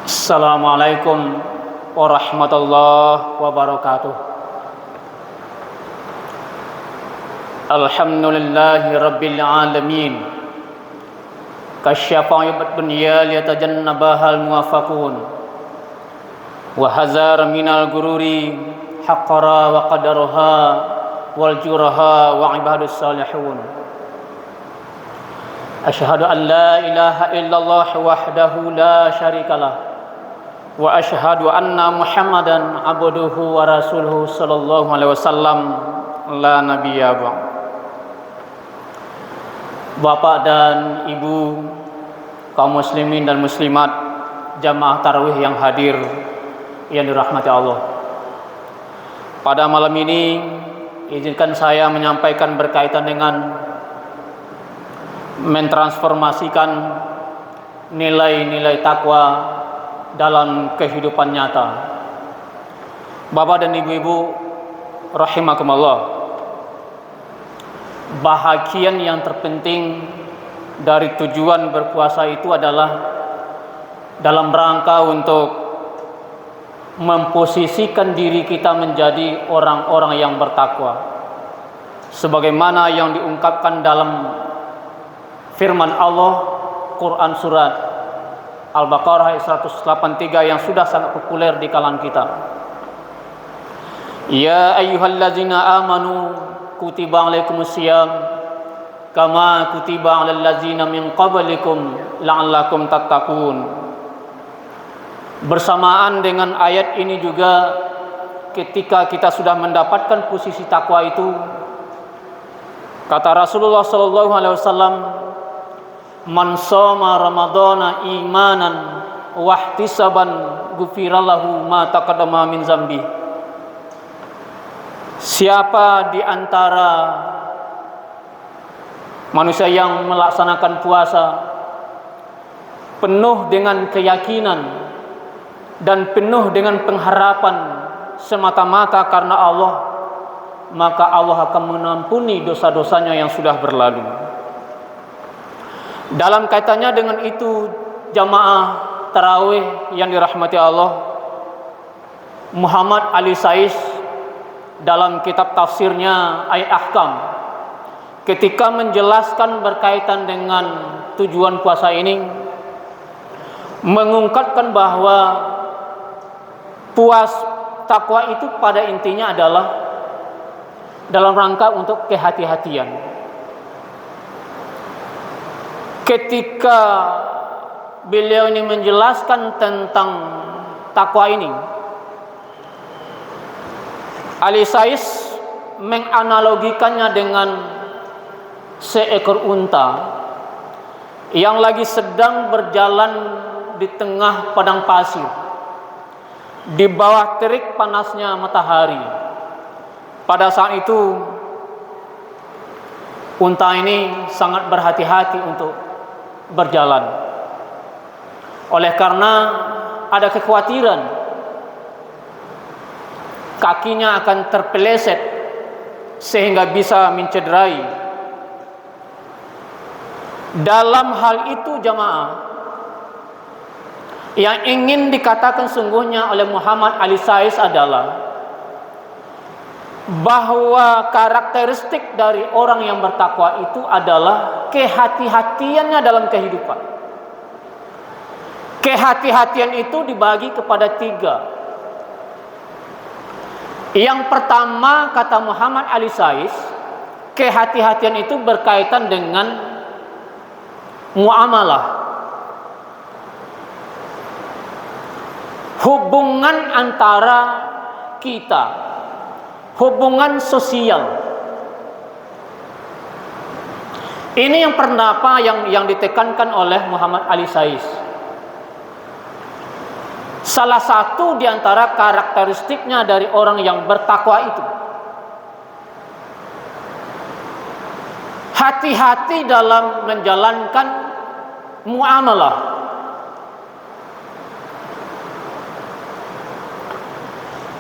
Assalamualaikum warahmatullahi wabarakatuh. Alhamdulillahi rabbil alamin. Kasyafa dunya liyatajannabahal muwafaqun. Wa hazar minal gururi haqqara wa qadaruha wal juraha wa ibadus salihun. Asyhadu an la ilaha illallah wahdahu la syarikalah wa asyhadu anna Muhammadan abduhu wa rasuluhu sallallahu alaihi wasallam la nabiyya ba'd. Bapak dan Ibu kaum muslimin dan muslimat jamaah tarawih yang hadir yang dirahmati Allah. Pada malam ini izinkan saya menyampaikan berkaitan dengan mentransformasikan nilai-nilai takwa dalam kehidupan nyata. Bapak dan ibu-ibu rahimakumullah, bahagian yang terpenting dari tujuan berpuasa itu adalah dalam rangka untuk memposisikan diri kita menjadi orang-orang yang bertakwa, sebagaimana yang diungkapkan dalam firman Allah Quran surat Al-Baqarah 183 yang sudah sangat populer di kalangan kita. Ya ayyuhallazina amanu kutiba alaikumusiyam kama kutiba alal ladzina min qablikum la'allakum tattaqun. Bersamaan dengan ayat ini juga, ketika kita sudah mendapatkan posisi takwa itu, kata Rasulullah sallallahu alaihi wasallam, man shoma ramadhana imanan wahtisaban ghufirallahu ma taqaddama min zambi. Siapa di antara manusia yang melaksanakan puasa penuh dengan keyakinan dan penuh dengan pengharapan semata-mata karena Allah, maka Allah akan mengampuni dosa-dosanya yang sudah berlalu. Dalam kaitannya dengan itu, jamaah tarawih yang dirahmati Allah, Muhammad Ali Saiz dalam kitab tafsirnya Ayat Ahkam, ketika menjelaskan berkaitan dengan tujuan puasa ini, mengungkapkan bahwa takwa itu pada intinya adalah dalam rangka untuk kehati-hatian. Ketika beliau ini menjelaskan tentang takwa ini, Ali Saiz menganalogikannya dengan seekor unta yang lagi sedang berjalan di tengah padang pasir, di bawah terik panasnya matahari. Pada saat itu unta ini sangat berhati-hati untuk berjalan, oleh karena ada kekhawatiran kakinya akan terpeleset sehingga bisa mencederai. Dalam hal itu jamaah, yang ingin dikatakan sungguhnya oleh Muhammad Ali Saiz adalah bahwa karakteristik dari orang yang bertakwa itu adalah kehati-hatiannya dalam kehidupan. Kehati-hatian itu dibagi kepada 3. Yang pertama, kata Muhammad Ali Saiz, kehati-hatian itu berkaitan dengan muamalah, hubungan antara kita, hubungan sosial. Ini yang pertama yang ditekankan oleh Muhammad Ali Saiz. Salah satu di antara karakteristiknya dari orang yang bertakwa itu, hati-hati dalam menjalankan muamalah.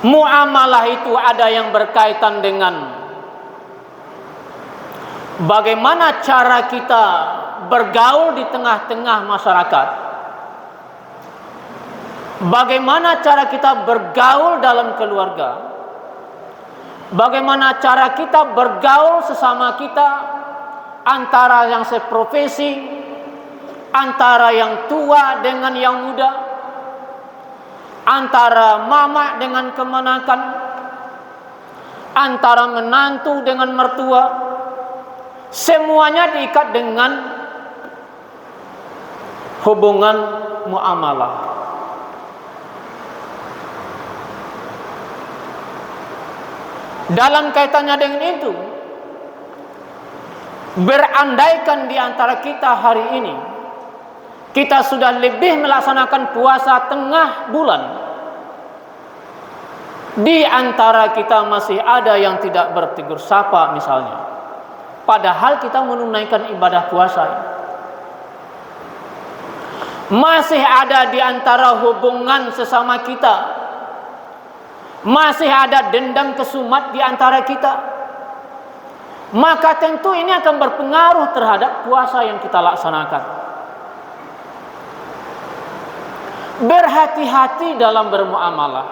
Muamalah itu ada yang berkaitan dengan Bagaimana cara kita bergaul di tengah-tengah masyarakat? Bagaimana cara kita bergaul dalam keluarga? Bagaimana cara kita bergaul sesama kita, antara yang seprofesi, antara yang tua dengan yang muda, antara mama dengan kemenakan, antara menantu dengan mertua. Semuanya diikat dengan hubungan muamalah. Dalam kaitannya dengan itu, berandaikan di antara kita hari ini kita sudah lebih melaksanakan puasa tengah bulan, di antara kita masih ada yang tidak bertegur sapa misalnya, padahal kita menunaikan ibadah puasa. Masih ada di antara hubungan sesama kita, masih ada dendam kesumat di antara kita, maka tentu ini akan berpengaruh terhadap puasa yang kita laksanakan. Berhati-hati dalam bermuamalah.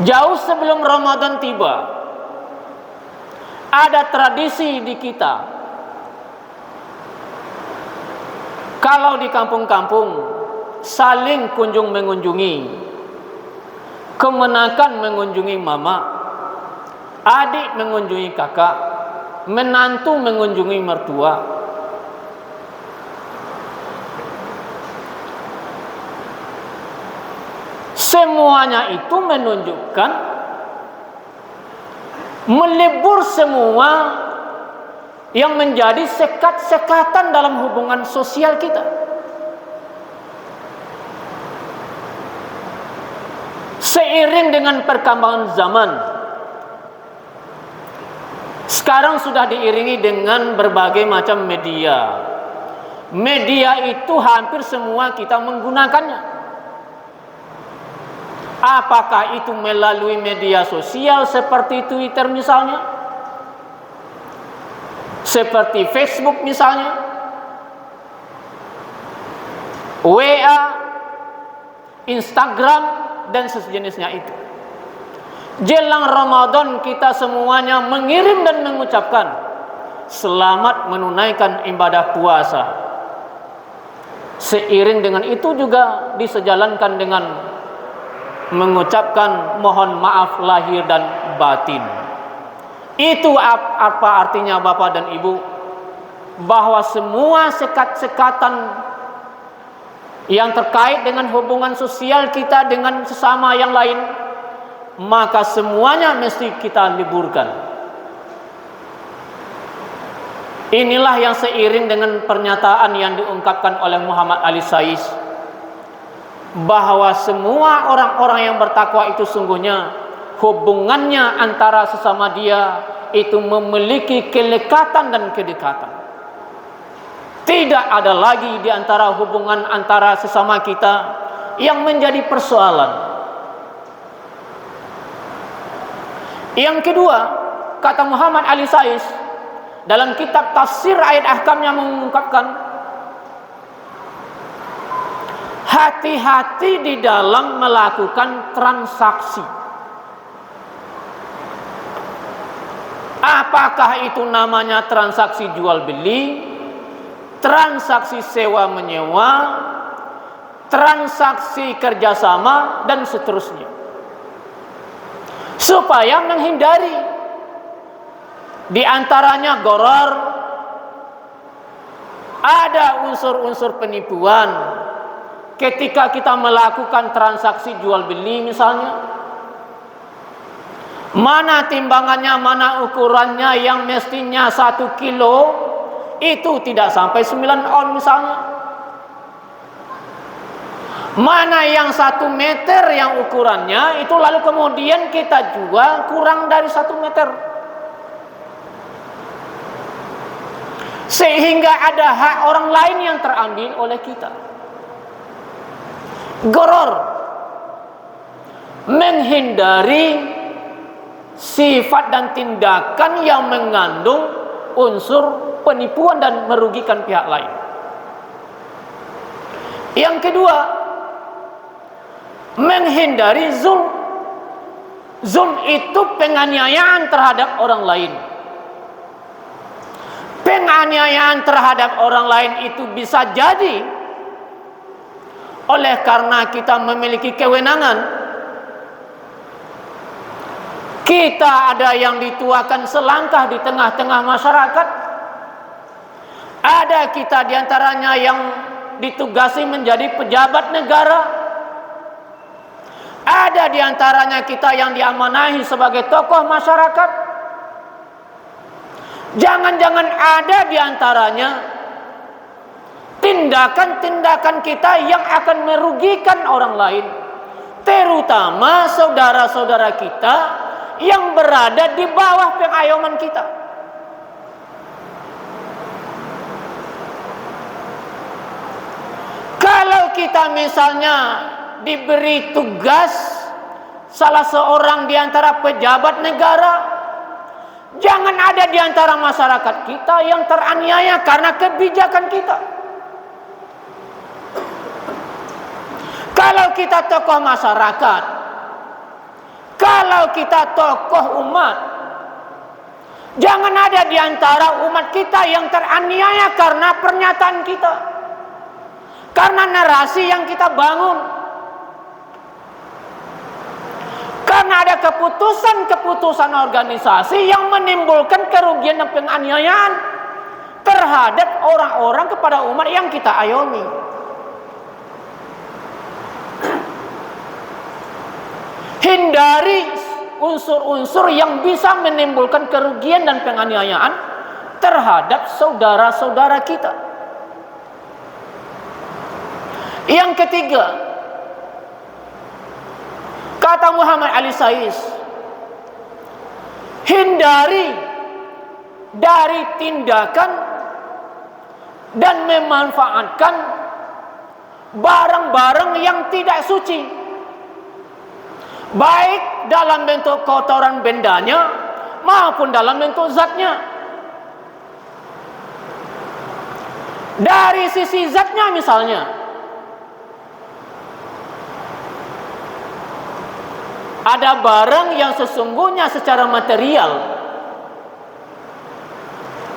Jauh sebelum Ramadan tiba, ada tradisi di kita. Kalau di kampung-kampung saling kunjung mengunjungi, kemenakan mengunjungi mama, adik mengunjungi kakak, menantu mengunjungi mertua. Semuanya itu menunjukkan melebur semua yang menjadi sekat-sekatan dalam hubungan sosial kita. Seiring dengan perkembangan zaman, sekarang sudah diiringi dengan berbagai macam media. Media itu hampir semua kita menggunakannya. Apakah itu melalui media sosial seperti Twitter misalnya, seperti Facebook misalnya, WA, Instagram, dan sejenisnya itu. Jelang Ramadan kita semuanya mengirim dan mengucapkan selamat menunaikan ibadah puasa. Seiring dengan itu juga disejalankan dengan mengucapkan mohon maaf lahir dan batin. Itu apa artinya Bapak dan Ibu? Bahwa semua sekat-sekatan yang terkait dengan hubungan sosial kita dengan sesama yang lain, maka semuanya mesti kita liburkan. Inilah yang seiring dengan pernyataan yang diungkapkan oleh Muhammad Ali Sais, bahwa semua orang-orang yang bertakwa itu sungguhnya hubungannya antara sesama dia itu memiliki kelekatan dan kedekatan. Tidak ada lagi di antara hubungan antara sesama kita yang menjadi persoalan. Yang kedua, kata Muhammad Ali Sais dalam kitab tafsir ayat ahkamnya mengungkapkan, hati-hati di dalam melakukan transaksi. Apakah itu namanya transaksi jual beli, transaksi sewa menyewa, transaksi kerjasama, dan seterusnya. Supaya menghindari di antaranya gharar, ada unsur-unsur penipuan ketika kita melakukan transaksi jual beli misalnya. Mana timbangannya, mana ukurannya, yang mestinya 1 kilo itu tidak sampai 9 on misalnya. Mana yang 1 meter yang ukurannya itu lalu kemudian kita jual kurang dari 1 meter, sehingga ada hak orang lain yang terambil oleh kita. Gharar, menghindari sifat dan tindakan yang mengandung unsur penipuan dan merugikan pihak lain. Yang kedua, menghindari zulm. Zulm itu penganiayaan terhadap orang lain. Penganiayaan terhadap orang lain itu bisa jadi oleh karena kita memiliki kewenangan. Kita ada yang dituakan selangkah di tengah-tengah masyarakat. Ada kita diantaranya yang ditugasi menjadi pejabat negara. Ada diantaranya kita yang diamanahi sebagai tokoh masyarakat. Jangan-jangan ada diantaranya tindakan-tindakan kita yang akan merugikan orang lain, terutama saudara-saudara kita yang berada di bawah pengayoman kita. Kalau kita misalnya diberi tugas salah seorang di antara pejabat negara, jangan ada di antara masyarakat kita yang teraniaya karena kebijakan kita. Kalau kita tokoh masyarakat, kalau kita tokoh umat, jangan ada di antara umat kita yang teraniaya karena pernyataan kita, karena narasi yang kita bangun, karena ada keputusan-keputusan organisasi yang menimbulkan kerugian dan penganiayaan terhadap orang-orang kepada umat yang kita ayomi. Hindari unsur-unsur yang bisa menimbulkan kerugian dan penganiayaan terhadap saudara-saudara kita. Yang ketiga, kata Muhammad Ali Sais, hindari dari tindakan dan memanfaatkan barang-barang yang tidak suci, baik dalam bentuk kotoran bendanya maupun dalam bentuk zatnya. Dari sisi zatnya misalnya, ada barang yang sesungguhnya secara material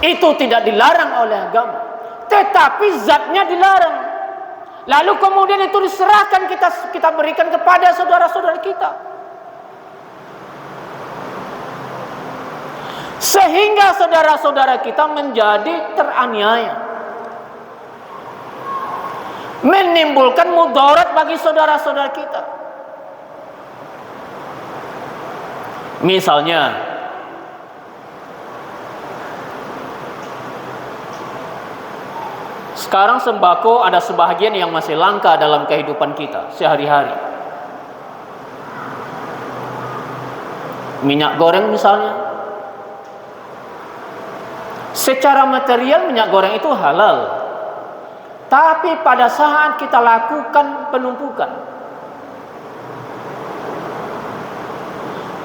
itu tidak dilarang oleh agama, tetapi zatnya dilarang. Lalu kemudian itu diserahkan, kita berikan kepada saudara-saudara kita, sehingga saudara-saudara kita menjadi teraniaya, menimbulkan mudarat bagi saudara-saudara kita. Misalnya, sekarang sembako ada sebahagian yang masih langka dalam kehidupan kita sehari-hari. Minyak goreng misalnya, secara material minyak goreng itu halal, tapi pada saat kita lakukan penumpukan,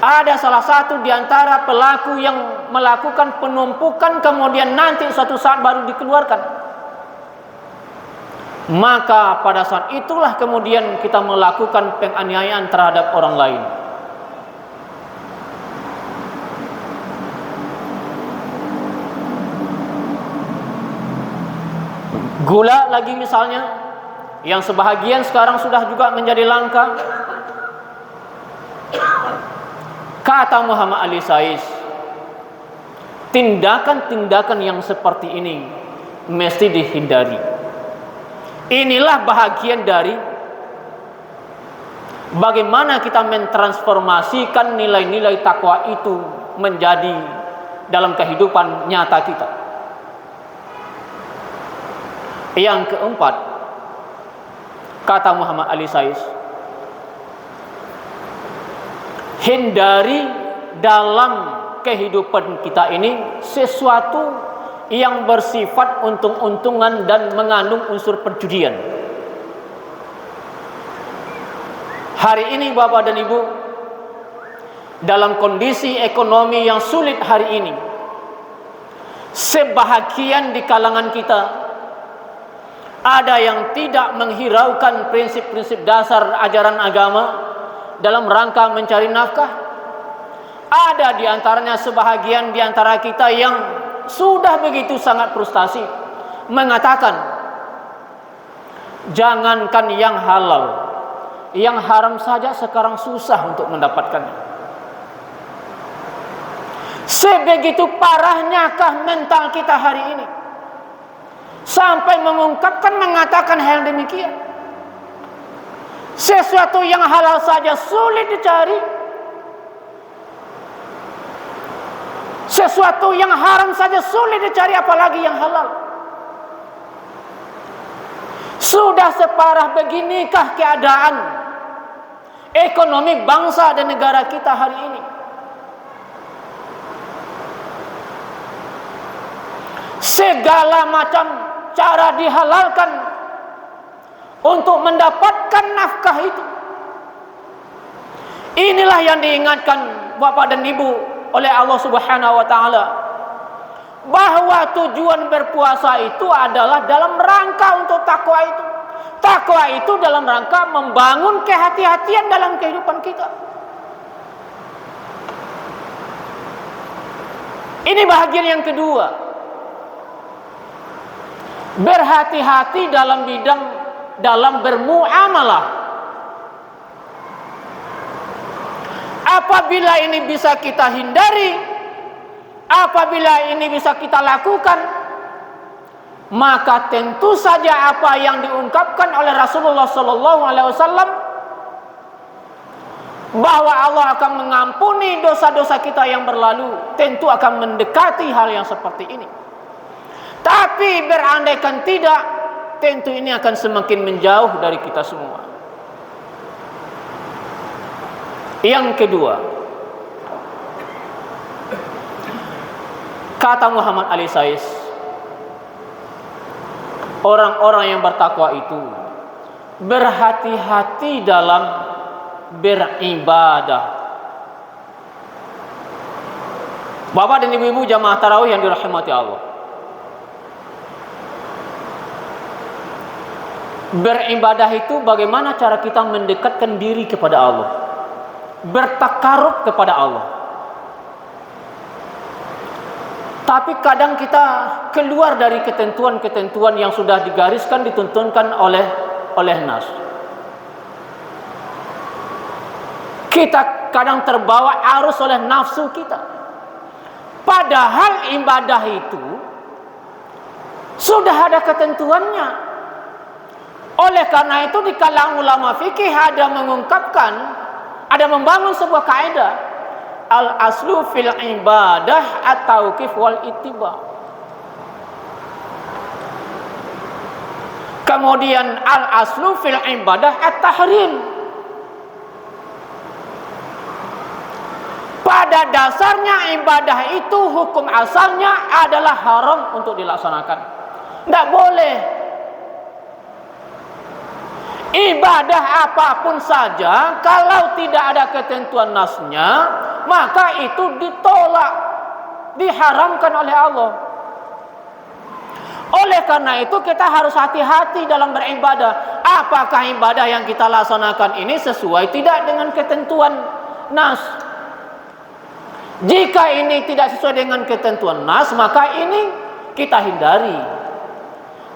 ada salah satu di antara pelaku yang melakukan penumpukan, kemudian nanti suatu saat baru dikeluarkan, maka pada saat itulah kemudian kita melakukan penganiayaan terhadap orang lain. Gula lagi misalnya, yang sebahagian sekarang sudah juga menjadi langka. Kata Muhammad Ali Sais, tindakan-tindakan yang seperti ini mesti dihindari. Inilah bahagian dari bagaimana kita mentransformasikan nilai-nilai takwa itu menjadi dalam kehidupan nyata kita. Yang keempat, kata Muhammad Ali Sais, hindari dalam kehidupan kita ini sesuatu yang bersifat untung-untungan dan mengandung unsur perjudian. Hari ini Bapak dan Ibu, dalam kondisi ekonomi yang sulit hari ini, sebahagian di kalangan kita ada yang tidak menghiraukan prinsip-prinsip dasar ajaran agama dalam rangka mencari nafkah. Ada di antaranya sebahagian di antara kita yang sudah begitu sangat frustasi, mengatakan, jangankan yang halal, yang haram saja sekarang susah untuk mendapatkannya. Sebegitu parahnyakah mental kita hari ini sampai mengatakan hal demikian? Sesuatu yang halal saja sulit dicari, sesuatu yang haram saja sulit dicari, apalagi yang halal. Sudah separah beginikah keadaan ekonomi bangsa dan negara kita hari ini? Segala macam cara dihalalkan untuk mendapatkan nafkah itu. Inilah yang diingatkan Bapak dan Ibu oleh Allah Subhanahu wa taala, bahwa tujuan berpuasa itu adalah dalam rangka untuk takwa itu. Takwa itu dalam rangka membangun kehati-hatian dalam kehidupan kita. Ini bahagian yang kedua. Berhati-hati dalam bermuamalah. Apabila ini bisa kita hindari, apabila ini bisa kita lakukan, maka tentu saja apa yang diungkapkan oleh Rasulullah SAW, bahwa Allah akan mengampuni dosa-dosa kita yang berlalu, tentu akan mendekati hal yang seperti ini. Tapi berandaikan tidak, tentu ini akan semakin menjauh dari kita semua. Yang kedua, kata Muhammad Ali Sais, orang-orang yang bertakwa itu berhati-hati dalam beribadah. Bapak dan ibu-ibu jamaah tarawih yang dirahmati Allah, beribadah itu bagaimana cara kita mendekatkan diri kepada Allah, bertakarub kepada Allah. Tapi kadang kita keluar dari ketentuan-ketentuan yang sudah digariskan, dituntunkan oleh nas. Kita kadang terbawa arus oleh nafsu kita. Padahal ibadah itu sudah ada ketentuannya. Oleh karena itu di kalangan ulama fikih ada mengungkapkan, ada membangun sebuah kaidah, al-aslu fil ibadah at-tauqif wal ittiba. Kemudian al-aslu fil ibadah at-tahrim. Pada dasarnya ibadah itu hukum asalnya adalah haram untuk dilaksanakan. Tidak boleh. Ibadah apapun saja, kalau tidak ada ketentuan nasnya, maka itu ditolak, diharamkan oleh Allah. Oleh karena itu kita harus hati-hati dalam beribadah. Apakah ibadah yang kita laksanakan ini sesuai tidak dengan ketentuan nas? Jika ini tidak sesuai dengan ketentuan nas, maka ini kita hindari.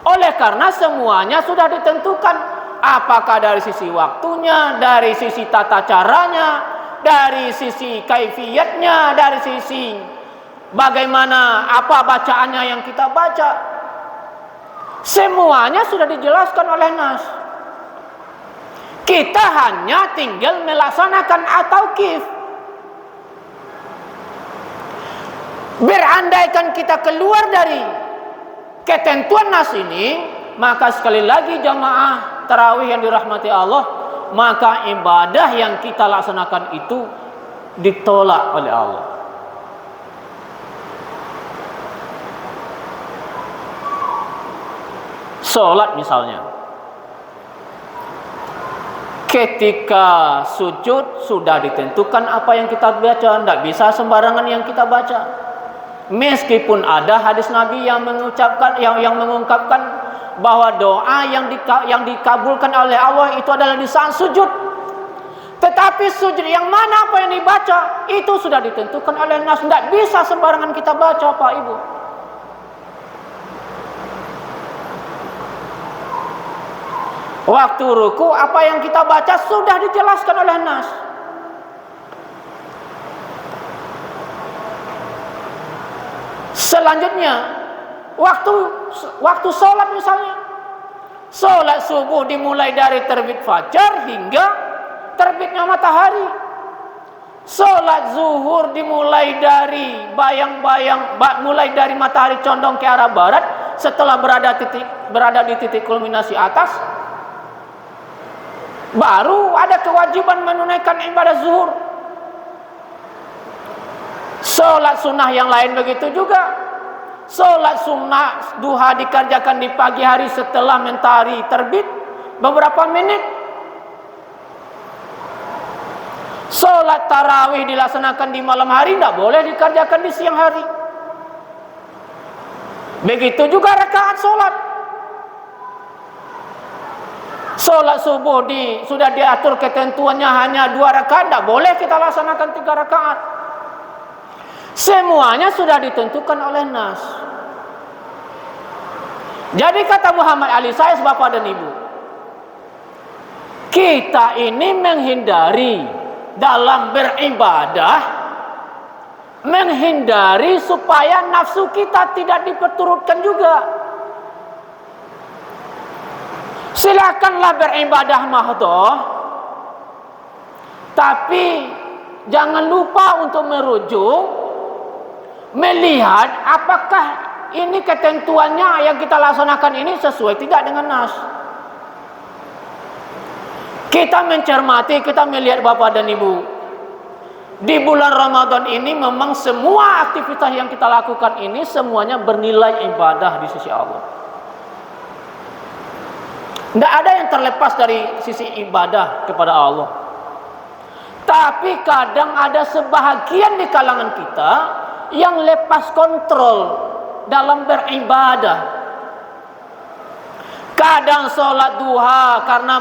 Oleh karena semuanya sudah ditentukan. Apakah dari sisi waktunya, dari sisi tata caranya, dari sisi kaifiyatnya, dari sisi bagaimana apa bacaannya yang kita baca, semuanya sudah dijelaskan oleh nas. Kita hanya tinggal melaksanakan at-tauqif. Berandaikan kita keluar dari ketentuan nas ini, maka sekali lagi jamaah tarawih yang dirahmati Allah, maka ibadah yang kita laksanakan itu ditolak oleh Allah. Salat misalnya, Ketika sujud sudah ditentukan apa yang kita baca, tidak bisa sembarangan yang kita baca. Meskipun ada hadis Nabi yang mengucapkan, yang mengungkapkan bahwa doa yang dikabulkan oleh Allah itu adalah di saat sujud. Tetapi sujud yang mana apa yang dibaca itu sudah ditentukan oleh nas, tidak bisa sembarangan kita baca, Pak Ibu. Waktu ruku apa yang kita baca sudah dijelaskan oleh nas. Selanjutnya waktu sholat misalnya, sholat subuh dimulai dari terbit fajar hingga terbitnya matahari. Sholat zuhur dimulai dari mulai dari matahari condong ke arah barat setelah berada di titik kulminasi atas. Baru ada kewajiban menunaikan ibadah zuhur. Sholat sunnah yang lain begitu juga. Sholat sunnah duha dikerjakan di pagi hari setelah mentari terbit beberapa menit. Sholat tarawih dilaksanakan di malam hari, tidak boleh dikerjakan di siang hari. Begitu juga rakaat sholat. Sholat subuh sudah diatur ketentuannya hanya 2 rakaat, tidak boleh kita laksanakan 3 rakaat. Semuanya sudah ditentukan oleh nas. Jadi kata Muhammad Ali Sayas, Bapak dan Ibu, kita ini menghindari dalam beribadah, menghindari supaya nafsu kita tidak diperturutkan juga. Silakanlah beribadah mahdoh, tapi jangan lupa untuk merujuk, melihat apakah ini ketentuannya yang kita laksanakan ini sesuai tidak dengan nas. Kita mencermati, kita melihat Bapak dan Ibu, di bulan Ramadan ini memang semua aktivitas yang kita lakukan ini semuanya bernilai ibadah di sisi Allah. Tidak ada yang terlepas dari sisi ibadah kepada Allah. Tapi kadang ada sebahagian di kalangan kita yang lepas kontrol dalam beribadah. Kadang sholat duha karena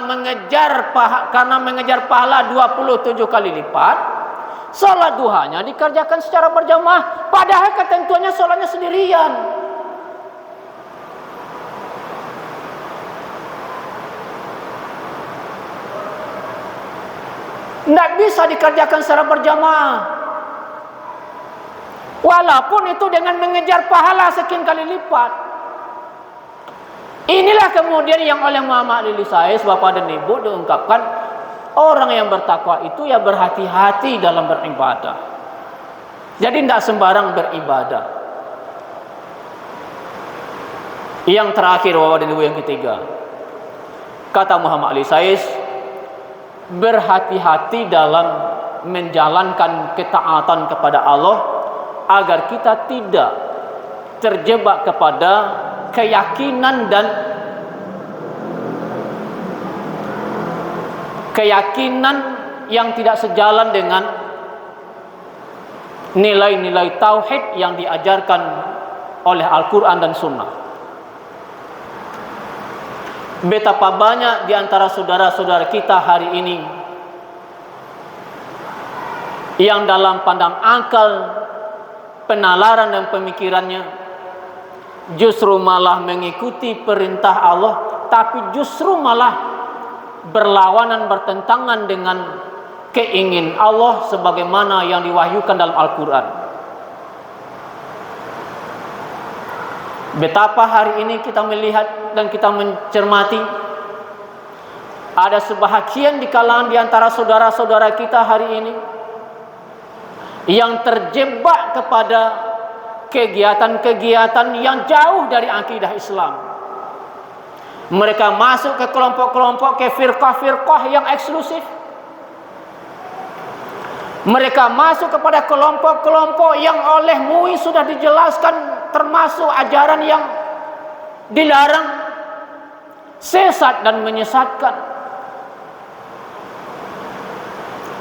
mengejar pahala 27 kali lipat, sholat duhanya dikerjakan secara berjamaah, padahal ketentuannya sholatnya sendirian. Tidak bisa dikerjakan secara berjamaah. Walaupun itu dengan mengejar pahala sekian kali lipat. Inilah kemudian yang oleh Muhammad Ali Sayas, Bapak dan Ibu, diungkapkan orang yang bertakwa itu ya berhati-hati dalam beribadah. Jadi tidak sembarang beribadah. Yang terakhir, Bapak dan Ibu, yang ketiga, kata Muhammad Ali Sayas, berhati-hati dalam menjalankan ketaatan kepada Allah agar kita tidak terjebak kepada keyakinan yang tidak sejalan dengan nilai-nilai tauhid yang diajarkan oleh Al-Quran dan Sunnah. Betapa banyak di antara saudara-saudara kita hari ini yang dalam pandang akal, penalaran dan pemikirannya justru malah mengikuti perintah Allah, tapi justru malah berlawanan, bertentangan dengan keinginan Allah sebagaimana yang diwahyukan dalam Al-Quran. Betapa hari ini kita melihat dan kita mencermati ada sebahagian di kalangan di antara saudara-saudara kita hari ini yang terjebak kepada kegiatan-kegiatan yang jauh dari akidah Islam. Mereka masuk ke kelompok-kelompok, ke firqah-firqah yang eksklusif. Mereka masuk kepada kelompok-kelompok yang oleh MUI sudah dijelaskan termasuk ajaran yang dilarang, sesat dan menyesatkan.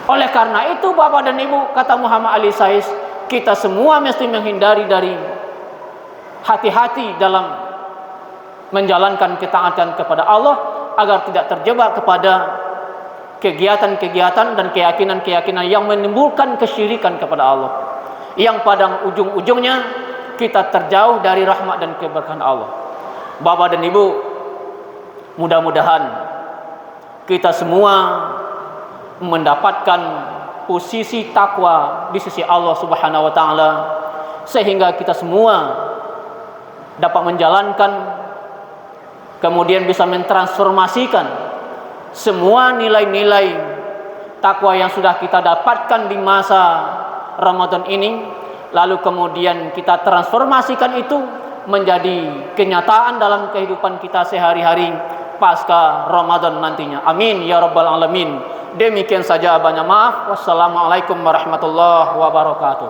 Oleh karena itu Bapak dan Ibu, kata Muhammad Ali Sais, kita semua mesti menghindari dari hati-hati dalam menjalankan ketaatan kepada Allah agar tidak terjebak kepada kegiatan-kegiatan dan keyakinan-keyakinan yang menimbulkan kesyirikan kepada Allah, yang pada ujung-ujungnya kita terjauh dari rahmat dan keberkahan Allah. Bapak dan Ibu, mudah-mudahan kita semua mendapatkan posisi takwa di sisi Allah Subhanahu wa taala, sehingga kita semua dapat menjalankan, kemudian bisa mentransformasikan semua nilai-nilai takwa yang sudah kita dapatkan di masa Ramadan ini, lalu kemudian kita transformasikan itu menjadi kenyataan dalam kehidupan kita sehari-hari pasca Ramadan nantinya. Amin ya rabbal alamin. Demikian saja, banyak maaf. Wassalamualaikum warahmatullahi wabarakatuh.